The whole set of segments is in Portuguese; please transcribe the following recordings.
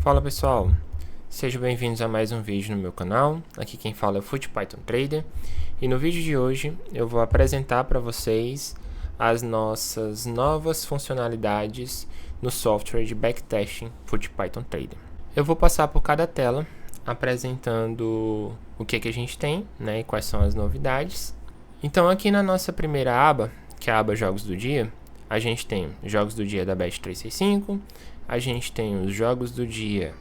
Fala pessoal, sejam bem-vindos a mais um vídeo no meu canal. Aqui quem fala é o FutPython Trader e no vídeo de hoje eu vou apresentar para vocês as nossas novas funcionalidades no software de backtesting FutPython Trader. Eu vou passar por cada tela apresentando o que a gente tem, né, e quais são as novidades. Então aqui na nossa primeira aba, que é a aba Jogos do Dia, a gente tem Jogos do Dia da Bet365, a gente tem os Jogos do Dia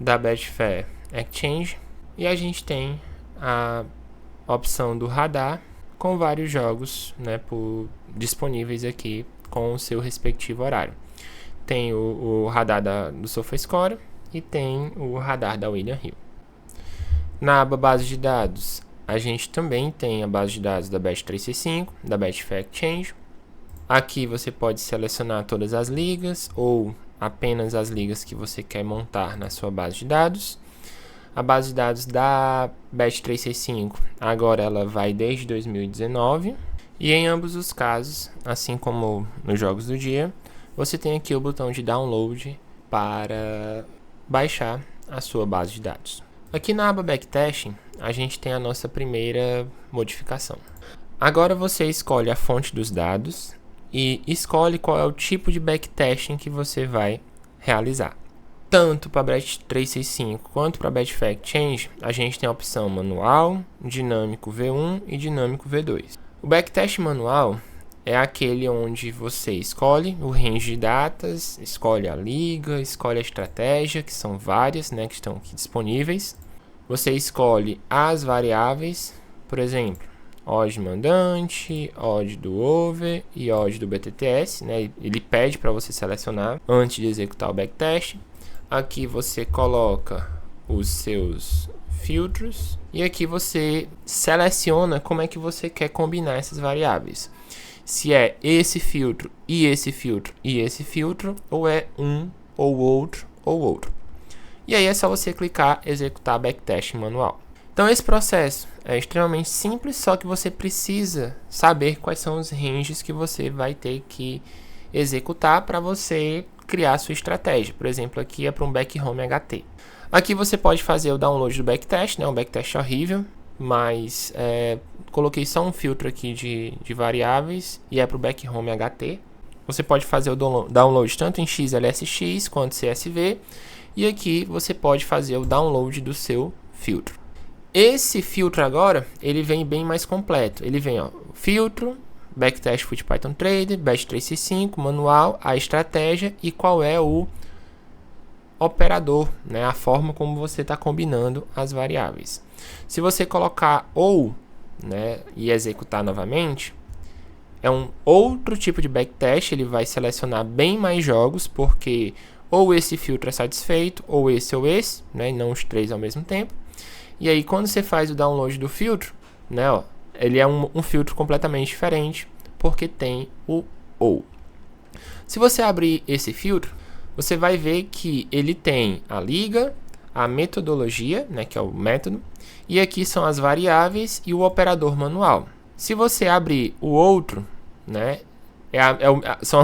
da Betfair Exchange e a gente tem a opção do radar com vários jogos, né, disponíveis aqui com o seu respectivo horário. Tem o radar do SofaScore e tem o radar da William Hill. Na aba Base de Dados, a gente também tem a base de dados da Bet365, da Betfair Exchange. Aqui você pode selecionar todas as ligas ou apenas as ligas que você quer montar na sua base de dados. A base de dados da Bet365 agora ela vai desde 2019 e em ambos os casos, assim como nos Jogos do Dia, você tem aqui o botão de download para baixar a sua base de dados. Aqui na aba Backtesting, a gente tem a nossa primeira modificação. Agora você escolhe a fonte dos dados e escolhe qual é o tipo de backtesting que você vai realizar. Tanto para a Bet365 quanto para a Betfair Exchange, a gente tem a opção manual, dinâmico V1 e dinâmico V2. O backtest manual é aquele onde você escolhe o range de datas, escolhe a liga, escolhe a estratégia, que são várias, né, que estão aqui disponíveis. Você escolhe as variáveis, por exemplo, odd mandante, odd do over e odd do BTTS, né? Ele pede para você selecionar antes de executar o backtest. Aqui você coloca os seus filtros e aqui você seleciona como é que você quer combinar essas variáveis. Se é esse filtro e esse filtro e esse filtro, ou é um ou outro ou outro. E aí é só você clicar executar backtest manual. Então esse processo é extremamente simples, só que você precisa saber quais são os ranges que você vai ter que executar para você criar a sua estratégia. Por exemplo, aqui é para um back home HT. Aqui você pode fazer o download do backtest, né? Um backtest horrível, mas coloquei só um filtro aqui de variáveis e é para o back home HT. Você pode fazer o download tanto em XLSX quanto CSV e aqui você pode fazer o download do seu filtro. Esse filtro agora, ele vem bem mais completo. Ele vem, ó, filtro, backtest FutPython Trader, Bet365, manual, a estratégia e qual é o operador, né, a forma como você está combinando as variáveis. Se você colocar ou, né, e executar novamente, é um outro tipo de backtest, ele vai selecionar bem mais jogos, porque ou esse filtro é satisfeito, ou esse, né, e não os três ao mesmo tempo. E aí quando você faz o download do filtro, né, ó, ele é um filtro completamente diferente, porque tem o ou. Se você abrir esse filtro, você vai ver que ele tem a liga, a metodologia, né, que é o método, e aqui são as variáveis e o operador manual. Se você abrir o outro, né, são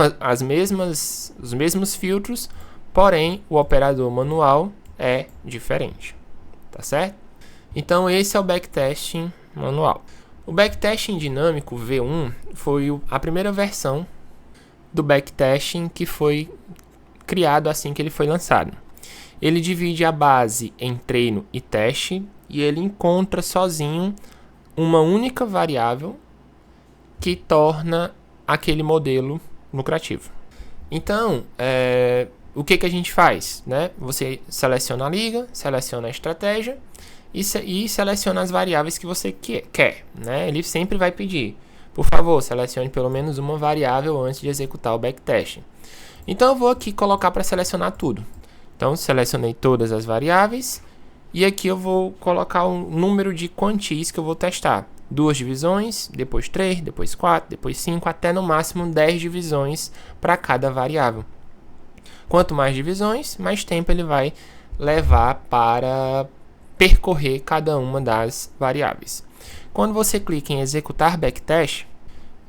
os mesmos filtros, porém o operador manual é diferente, tá certo? Então esse é o backtesting manual. O backtesting dinâmico V1 foi a primeira versão do backtesting que foi criado assim que ele foi lançado. Ele divide a base em treino e teste e ele encontra sozinho uma única variável que torna aquele modelo lucrativo. Então, o que a gente faz, né? Você seleciona a liga, seleciona a estratégia e seleciona as variáveis que você quer, né? Ele sempre vai pedir, por favor, selecione pelo menos uma variável antes de executar o backtesting. Então eu vou aqui colocar para selecionar tudo. Então selecionei todas as variáveis e aqui eu vou colocar um número de quantis que eu vou testar. 2 divisões, depois 3, depois 4, depois 5, até no máximo 10 divisões para cada variável. Quanto mais divisões, mais tempo ele vai levar para percorrer cada uma das variáveis. Quando você clica em executar backtest,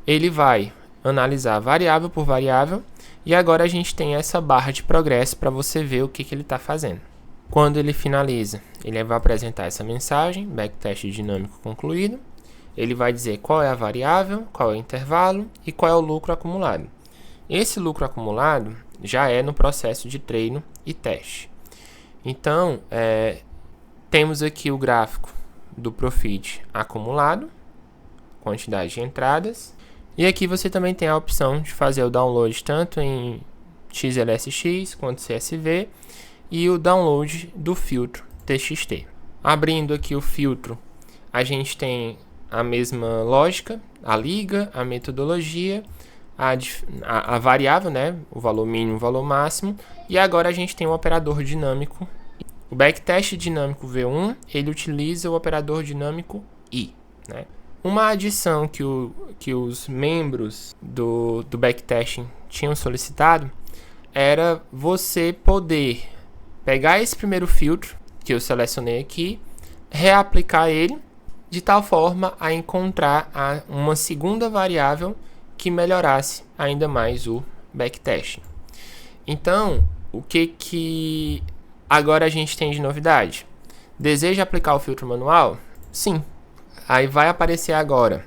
ele vai analisar variável por variável E agora a gente tem essa barra de progresso para você ver o que ele está fazendo. Quando ele finaliza, ele vai apresentar essa mensagem, backtest dinâmico concluído. Ele vai dizer qual é a variável, qual é o intervalo e qual é o lucro acumulado. Esse lucro acumulado já é no processo de treino e teste. Então, temos aqui o gráfico do Profit acumulado, quantidade de entradas. E aqui você também tem a opção de fazer o download tanto em XLSX quanto CSV e o download do filtro TXT. Abrindo aqui o filtro, a gente tem a mesma lógica, a liga, a metodologia, a variável, né, o valor mínimo, o valor máximo, e agora a gente tem o operador dinâmico. O backtest dinâmico V1, ele utiliza o operador dinâmico I, né? Uma adição que os membros do backtesting tinham solicitado era você poder pegar esse primeiro filtro que eu selecionei aqui, reaplicar ele de tal forma a encontrar uma segunda variável que melhorasse ainda mais o backtesting. Então, o que agora a gente tem de novidade? Deseja aplicar o filtro manual? Sim. Aí vai aparecer agora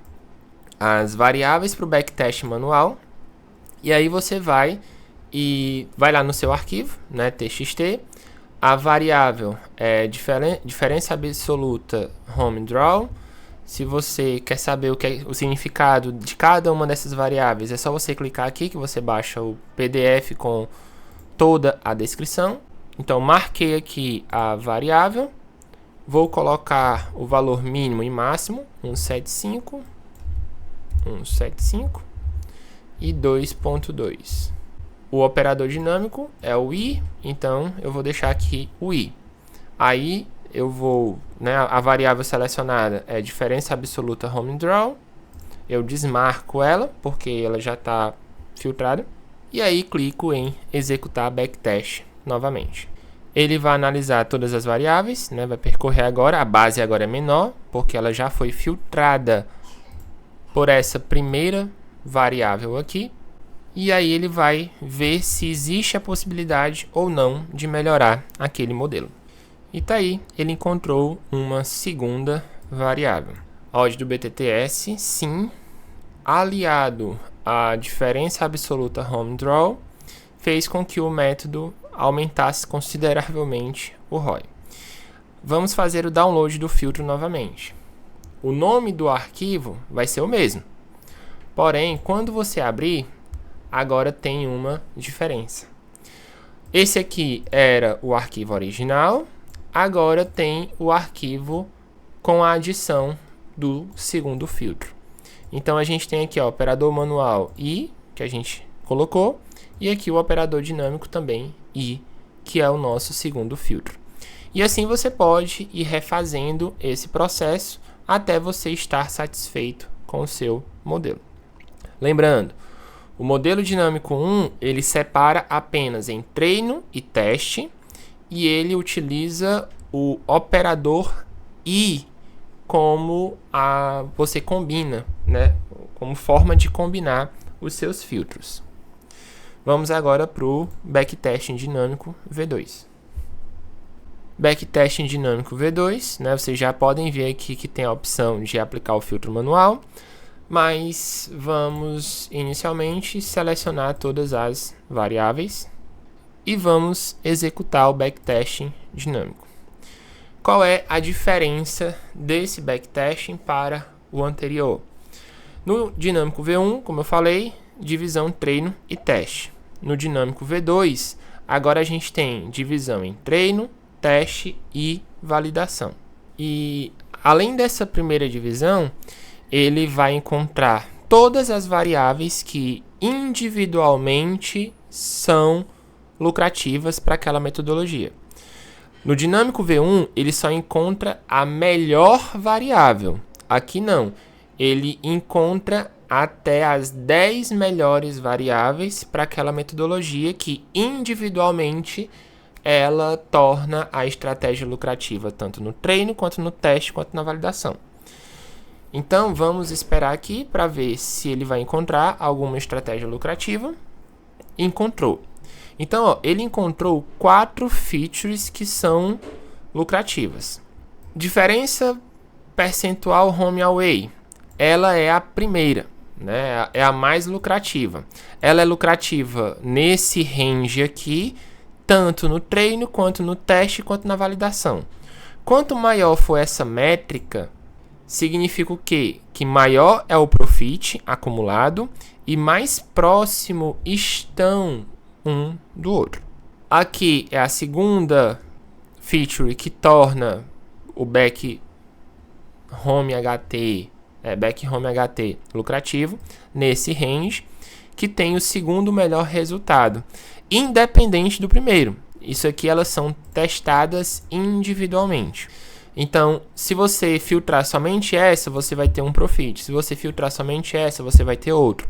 as variáveis para o backtest manual. E aí você vai lá no seu arquivo, né, TXT. A variável é diferença absoluta home draw. Se você quer saber o que é o significado de cada uma dessas variáveis, é só você clicar aqui que você baixa o PDF com toda a descrição. Então, marquei aqui a variável. Vou colocar o valor mínimo e máximo, 175, 175 e 2.2. O operador dinâmico é o I, então eu vou deixar aqui o I. Aí eu vou, né, a variável selecionada é diferença absoluta home draw. Eu desmarco ela, porque ela já está filtrada. E aí clico em executar backtest novamente. Ele vai analisar todas as variáveis, né, vai percorrer agora, a base agora é menor, porque ela já foi filtrada por essa primeira variável aqui. E aí ele vai ver se existe a possibilidade ou não de melhorar aquele modelo. E tá aí, ele encontrou uma segunda variável. A odd do BTTS, sim, aliado à diferença absoluta home draw, fez com que o método aumentasse consideravelmente o ROI. Vamos fazer o download do filtro novamente. O nome do arquivo vai ser o mesmo. Porém, quando você abrir, agora tem uma diferença. Esse aqui era o arquivo original, agora tem o arquivo com a adição do segundo filtro. Então a gente tem aqui o operador manual I, que a gente colocou, e aqui o operador dinâmico também I, que é o nosso segundo filtro. E assim você pode ir refazendo esse processo até você estar satisfeito com o seu modelo. Lembrando, o modelo dinâmico 1, ele separa apenas em treino e teste, e ele utiliza o operador I como você combina, né? Como forma de combinar os seus filtros. Vamos agora para o backtesting dinâmico V2. Backtesting dinâmico V2, né? Vocês já podem ver aqui que tem a opção de aplicar o filtro manual, mas vamos inicialmente selecionar todas as variáveis e vamos executar o backtesting dinâmico. Qual é a diferença desse backtesting para o anterior? No dinâmico V1, como eu falei, divisão treino e teste. No dinâmico V2, agora a gente tem divisão em treino, teste e validação. E além dessa primeira divisão, ele vai encontrar todas as variáveis que individualmente são lucrativas para aquela metodologia. No dinâmico V1, ele só encontra a melhor variável. Aqui não, ele encontra até as 10 melhores variáveis para aquela metodologia que individualmente ela torna a estratégia lucrativa tanto no treino, quanto no teste, quanto na validação. Então vamos esperar aqui para ver se ele vai encontrar alguma estratégia lucrativa. encontrou. Então, ó, ele encontrou 4 features que são lucrativas. Diferença percentual home away. Ela é a primeira, né? É a mais lucrativa. Ela é lucrativa nesse range aqui, tanto no treino, quanto no teste, quanto na validação. Quanto maior for essa métrica, significa o quê? Que maior é o profit acumulado e mais próximo estão um do outro. Aqui é a segunda feature que torna o Back Home HT lucrativo nesse range, que tem o segundo melhor resultado, independente do primeiro. Isso aqui elas são testadas individualmente. Então, se você filtrar somente essa, você vai ter um profit. Se você filtrar somente essa, você vai ter outro.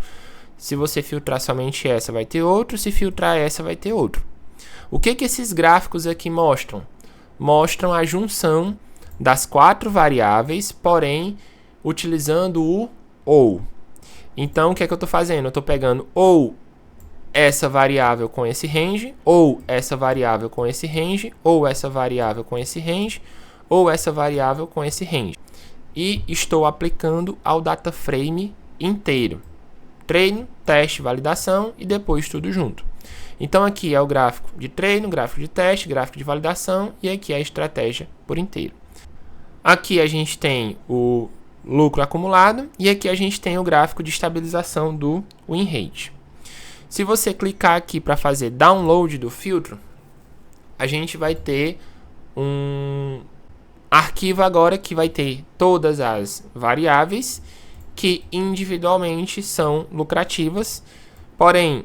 Se você filtrar somente essa, vai ter outro. Se filtrar essa, vai ter outro. O que esses gráficos aqui mostram? Mostram a junção das 4 variáveis, porém, utilizando o ou. Então, o que é que eu estou fazendo? Eu estou pegando ou essa variável com esse range, ou essa variável com esse range, ou essa variável com esse range, ou essa variável com esse range. E estou aplicando ao data frame inteiro. Treino, teste, validação e depois tudo junto. Então aqui é o gráfico de treino, gráfico de teste, gráfico de validação e aqui é a estratégia por inteiro. Aqui a gente tem o lucro acumulado e aqui a gente tem o gráfico de estabilização do win rate. Se você clicar aqui para fazer download do filtro, a gente vai ter um arquivo agora que vai ter todas as variáveis que individualmente são lucrativas, porém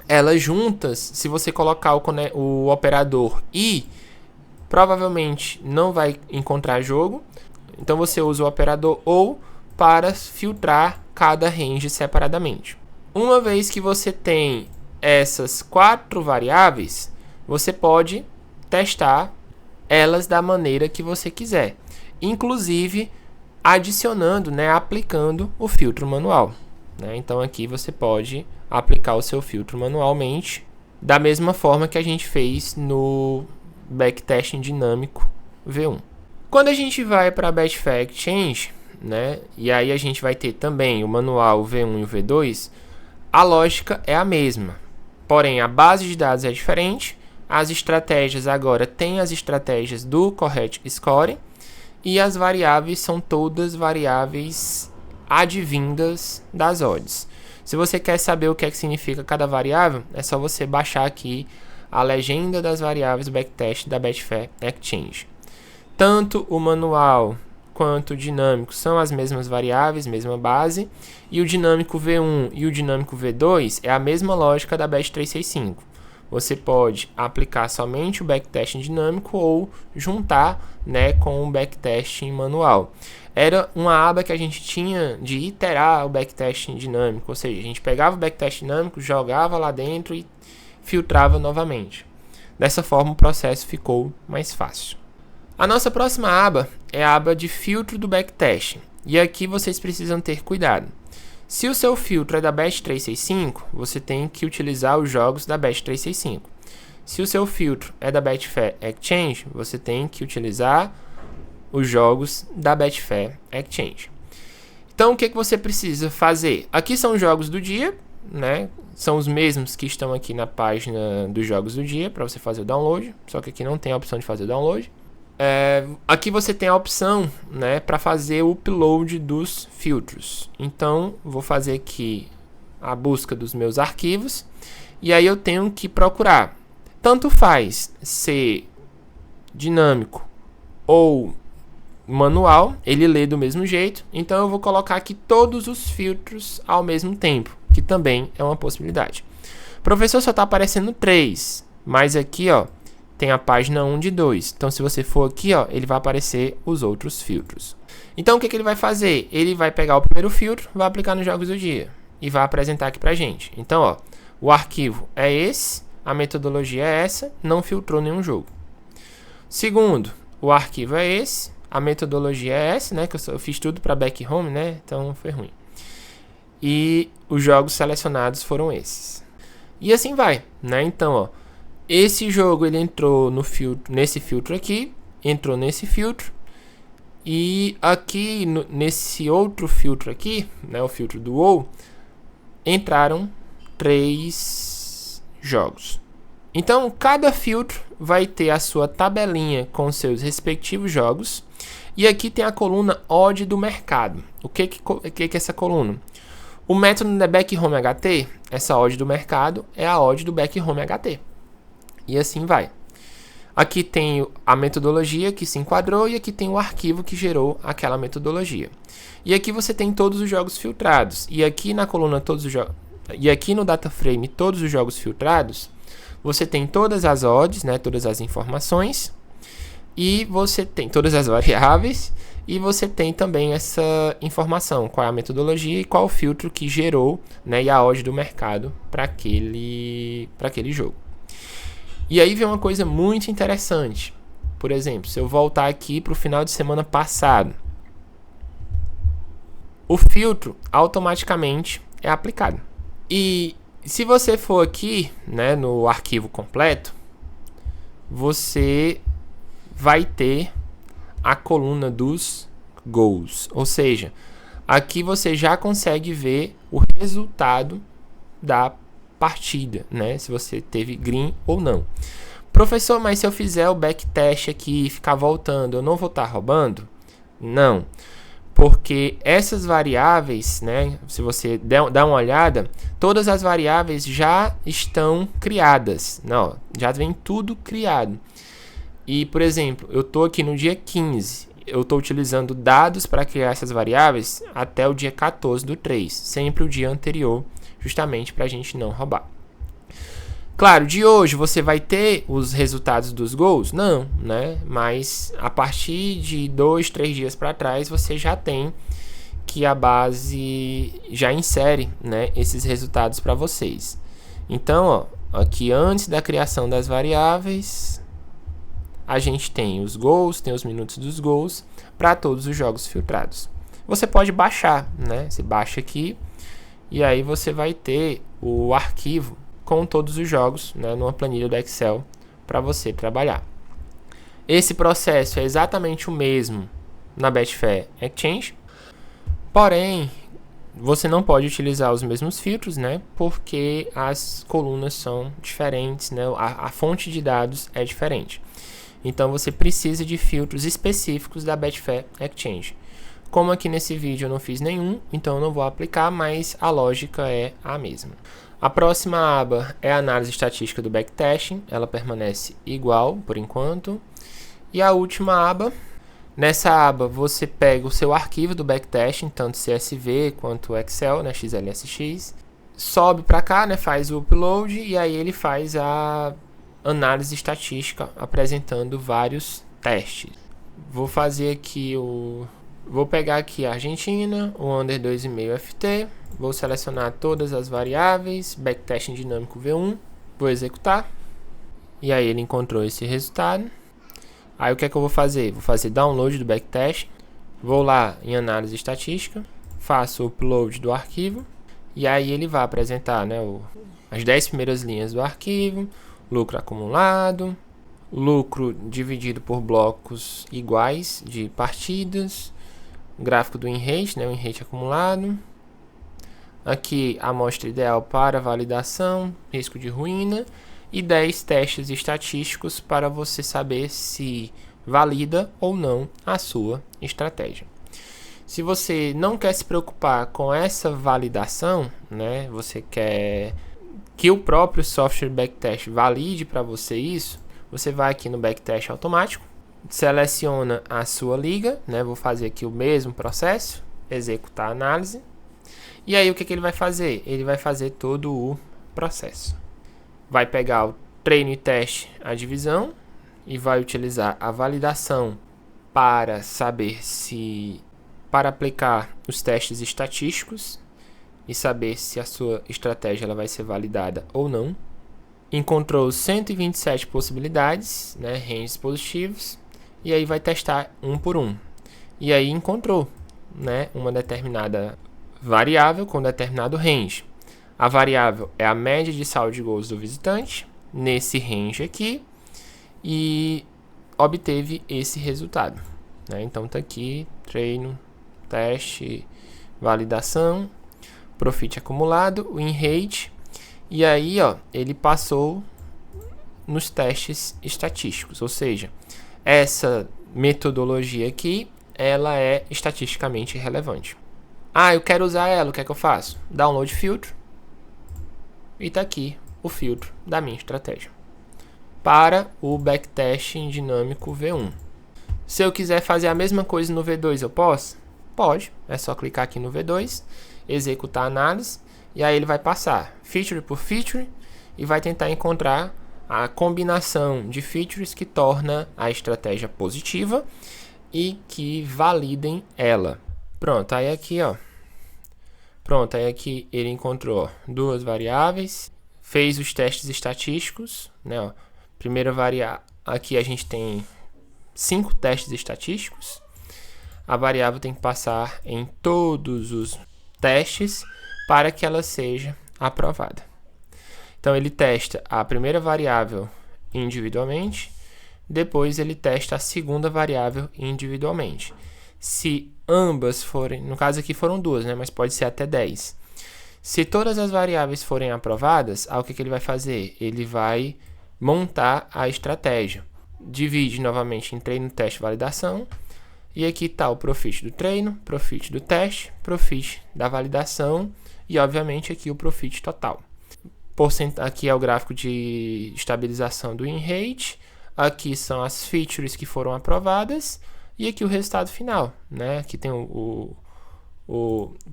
elas juntas, se você colocar o operador i, provavelmente não vai encontrar jogo. Então você usa o operador ou para filtrar cada range separadamente. Uma vez que você tem essas 4 variáveis, você pode testar elas da maneira que você quiser, inclusive adicionando, aplicando o filtro manual. Então aqui você pode aplicar o seu filtro manualmente, da mesma forma que a gente fez no backtesting dinâmico V1. Quando a gente vai para a Betfair Exchange, e aí a gente vai ter também o manual V1 e o V2, a lógica é a mesma, porém a base de dados é diferente, as estratégias agora têm as estratégias do Correct Score e as variáveis são todas variáveis advindas das odds. Se você quer saber o que é que significa cada variável, é só você baixar aqui a legenda das variáveis do backtest da Betfair Exchange. Tanto o manual quanto o dinâmico são as mesmas variáveis, mesma base, e o dinâmico V1 e o dinâmico V2 é a mesma lógica da Bet365. Você pode aplicar somente o backtesting dinâmico ou juntar com o backtesting manual. Era uma aba que a gente tinha de iterar o backtesting dinâmico, ou seja, a gente pegava o backtesting dinâmico, jogava lá dentro e filtrava novamente. Dessa forma o processo ficou mais fácil. A nossa próxima aba é a aba de filtro do backtesting, e aqui vocês precisam ter cuidado. Se o seu filtro é da Bet365, você tem que utilizar os jogos da Bet365. Se o seu filtro é da Betfair Exchange, você tem que utilizar os jogos da Betfair Exchange. Então, o que você precisa fazer? Aqui são os jogos do dia, São os mesmos que estão aqui na página dos jogos do dia, para você fazer o download, só que aqui não tem a opção de fazer o download. Aqui você tem a opção para fazer o upload dos filtros. Então, vou fazer aqui a busca dos meus arquivos. E aí eu tenho que procurar. Tanto faz ser dinâmico ou manual, ele lê do mesmo jeito. Então, eu vou colocar aqui todos os filtros ao mesmo tempo, que também é uma possibilidade. Professor, só está aparecendo 3, mas aqui, tem a página 1 de 2. Então, se você for aqui, ele vai aparecer os outros filtros. Então, o que ele vai fazer? Ele vai pegar o primeiro filtro, vai aplicar nos jogos do dia e vai apresentar aqui pra gente. Então, o arquivo é esse, a metodologia é essa, não filtrou nenhum jogo. Segundo, o arquivo é esse, a metodologia é essa, que eu fiz tudo para back home, então foi ruim. E os jogos selecionados foram esses. E assim vai, né? Então, ó, esse jogo ele entrou no filtro, nesse filtro aqui, entrou nesse filtro, e aqui nesse outro filtro aqui, né, o filtro do WoW, entraram 3 jogos. Então, cada filtro vai ter a sua tabelinha com seus respectivos jogos. E aqui tem a coluna odd do mercado. O que é essa coluna? O método da Backhome HT, essa odd do mercado, é a odd do Backhome HT. E assim vai. Aqui tem a metodologia que se enquadrou e aqui tem o arquivo que gerou aquela metodologia. E aqui você tem todos os jogos filtrados. E aqui na coluna todos os jogos. E aqui no data frame todos os jogos filtrados, você tem todas as odds, né, todas as informações, e você tem todas as variáveis, e você tem também essa informação, qual é a metodologia e qual o filtro que gerou, né, e a odd do mercado para aquele jogo. E aí vem uma coisa muito interessante. Por exemplo, se eu voltar aqui para o final de semana passado, o filtro automaticamente é aplicado. E se você for aqui, né, no arquivo completo, você vai ter a coluna dos gols. Ou seja, aqui você já consegue ver o resultado da partida, né? Se você teve green ou não. Professor, mas se eu fizer o backtest aqui e ficar voltando, eu não vou estar roubando? Não. Porque essas variáveis, né, se você dá uma olhada, todas as variáveis já estão criadas. Não, já vem tudo criado. E, por exemplo, eu estou aqui no dia 15. Eu estou utilizando dados para criar essas variáveis até o dia 14 do 3. Sempre o dia anterior, justamente para a gente não roubar. Claro, de hoje você vai ter os resultados dos gols? Não, né? Mas a partir de 2, 3 dias para trás, você já tem que a base já insere, né, esses resultados para vocês. Então, ó, aqui antes da criação das variáveis, a gente tem os gols, tem os minutos dos gols para todos os jogos filtrados. Você pode baixar, né? Você baixa aqui e aí você vai ter o arquivo com todos os jogos, né, numa planilha do Excel para você trabalhar. Esse processo é exatamente o mesmo na Betfair Exchange, porém você não pode utilizar os mesmos filtros, né, porque as colunas são diferentes, né, a fonte de dados é diferente. Então você precisa de filtros específicos da Betfair Exchange. Como aqui nesse vídeo eu não fiz nenhum, então eu não vou aplicar, mas a lógica é a mesma. A próxima aba é a análise estatística do backtesting, ela permanece igual por enquanto. E a última aba, nessa aba você pega o seu arquivo do backtesting, tanto CSV quanto Excel, né, XLSX, sobe para cá, né, faz o upload e aí ele faz a análise estatística apresentando vários testes. Vou fazer aqui Vou pegar aqui a Argentina, o under 2,5 FT, vou selecionar todas as variáveis, backtesting dinâmico V1, vou executar, e aí ele encontrou esse resultado. Aí o que é que eu vou fazer? Vou fazer download do backtest, vou lá em análise estatística, faço o upload do arquivo, e aí ele vai apresentar, né, as 10 primeiras linhas do arquivo, lucro acumulado, lucro dividido por blocos iguais de partidas, gráfico do win rate, né, o win rate acumulado. Aqui a amostra ideal para validação, risco de ruína e 10 testes estatísticos para você saber se valida ou não a sua estratégia. Se você não quer se preocupar com essa validação, né, você quer que o próprio software backtest valide para você isso, você vai aqui no backtest automático, seleciona a sua liga, né? Vou fazer aqui o mesmo processo, executar a análise. E aí o que ele vai fazer? Ele vai fazer todo o processo. Vai pegar o treino e teste, a divisão, e vai utilizar a validação para saber se... para aplicar os testes estatísticos e saber se a sua estratégia ela vai ser validada ou não. Encontrou 127 possibilidades, né, ranges positivos, e aí vai testar um por um. E aí encontrou, né, uma determinada variável com determinado range. A variável é a média de saldo de gols do visitante, nesse range aqui, e obteve esse resultado, né? Então tá aqui, treino, teste, validação, profit acumulado, win rate, e aí ó, ele passou nos testes estatísticos, ou seja, essa metodologia aqui, ela é estatisticamente relevante. Ah, eu quero usar ela, o que é que eu faço? Download filtro, e tá aqui o filtro da minha estratégia para o backtesting dinâmico V1. Se eu quiser fazer a mesma coisa no V2, eu posso? Pode, é só clicar aqui no V2, executar a análise, e aí ele vai passar feature por feature e vai tentar encontrar a combinação de features que torna a estratégia positiva e que validem ela. Pronto, aí aqui ó, pronto, aí aqui ele encontrou duas variáveis, fez os testes estatísticos, né, ó. Primeira variável, aqui a gente tem 5 testes estatísticos. A variável tem que passar em todos os testes para que ela seja aprovada. Então ele testa a primeira variável individualmente, depois ele testa a segunda variável individualmente. Se ambas forem, no caso aqui foram duas, né, mas pode ser até 10. Se todas as variáveis forem aprovadas, o que ele vai fazer? Ele vai montar a estratégia. Divide novamente em treino, teste e validação. E aqui está o profit do treino, profit do teste, profit da validação e, obviamente, aqui o profit total. Aqui é o gráfico de estabilização do win rate. Aqui são as features que foram aprovadas. E aqui o resultado final, né? Aqui tem o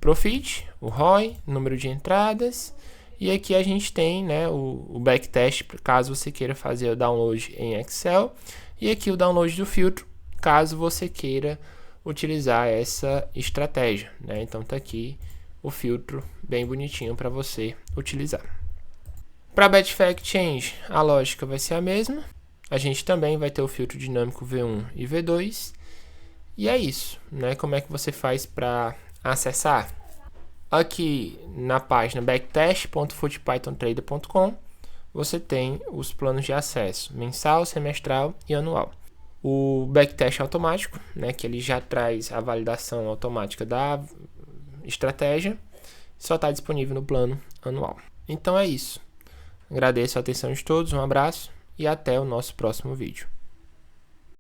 profit, o ROI, número de entradas. E aqui a gente tem, né, o backtest, caso você queira fazer o download em Excel. E aqui o download do filtro, caso você queira utilizar essa estratégia, né? Então tá aqui o filtro bem bonitinho para você utilizar. Para Bet Fact Change, a lógica vai ser a mesma. A gente também vai ter o filtro dinâmico V1 e V2. E é isso, né? Como é que você faz para acessar? Aqui na página backtest.futpythontrader.com você tem os planos de acesso mensal, semestral e anual. O backtest automático, né, que ele já traz a validação automática da estratégia, só está disponível no plano anual. Então é isso. Agradeço a atenção de todos, um abraço e até o nosso próximo vídeo.